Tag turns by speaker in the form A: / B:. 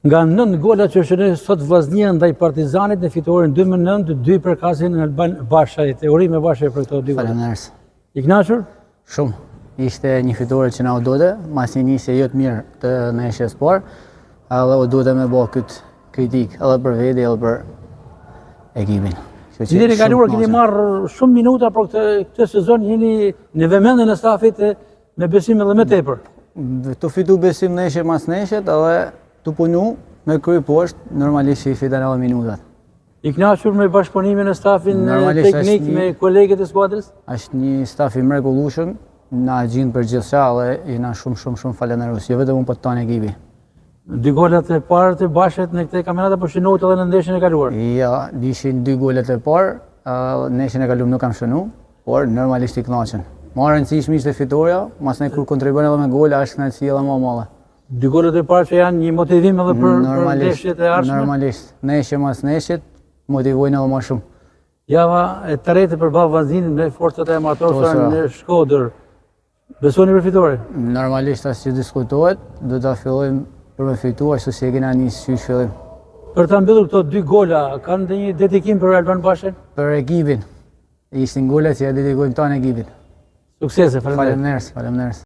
A: Nga 9 gola që shënoi sot Vllaznia ndaj Partizanit në fitoren 2-9, 2 për kasin në Alban Bashaj. Teori me Bashaj për këto 2 gola.
B: Faleminderit.
A: I kënaqur?
B: Shumë. Ishte një fitore që na u dole, mas një nisje jo të mirë të ndeshjes parë, edhe u dole me bë këtë kritik edhe për veti edhe për ekipin.
A: Deri kaluar keni marrë shumë minuta për këtë sezon, jeni në vëmendjen e stafit me besim edhe më tepër.
B: Të fitu besim ndeshje mas ndeshjet edhe të punu me kry poshtë, normalisht që i fitan edhe minutat.
A: I kënaqur me bashkëpunimin e stafin teknik me kolegët e skuadrës?
B: Është një staf i mrekullueshëm, na gjinë për gjithçka dhe jena shumë falenderus, jo vetëm unë po tonë ekipi.
A: 2 golat e parë të Bashajt në këtë kampionat apo shënohet edhe në ndeshjen e kaluar?
B: Ja, ishin 2 golet e parë, ndeshjen e kaluar nuk kam shënu, por normalisht i kënaqen. Më e rëndësishme ishte fitoria, mas ne kur kontribuon edhe me gola është kënaqësi edhe më e madhe.
A: 2 golet e parë që janë një motivim edhe për ndeshjet e ardhshme?
B: Normalisht, ndeshje mas ndeshjet motivojnë edhe më shumë.
A: Java e tretë përballë Vllazninit me forcat e amatorëve në Shkodër. Besoni për fitore?
B: Normalisht as që diskutohet, do ta fillojmë për me fitu, ashtu si e kena nisë qysh fillim.
A: Për ta mbyllur këto 2 gola, kanë ndonjë dedikim për Alban Bashën?
B: Për ekipin. Ishin gola që ja dedikojmë tonë ekipit.
A: Suksese, faleminderit.
B: Faleminderit.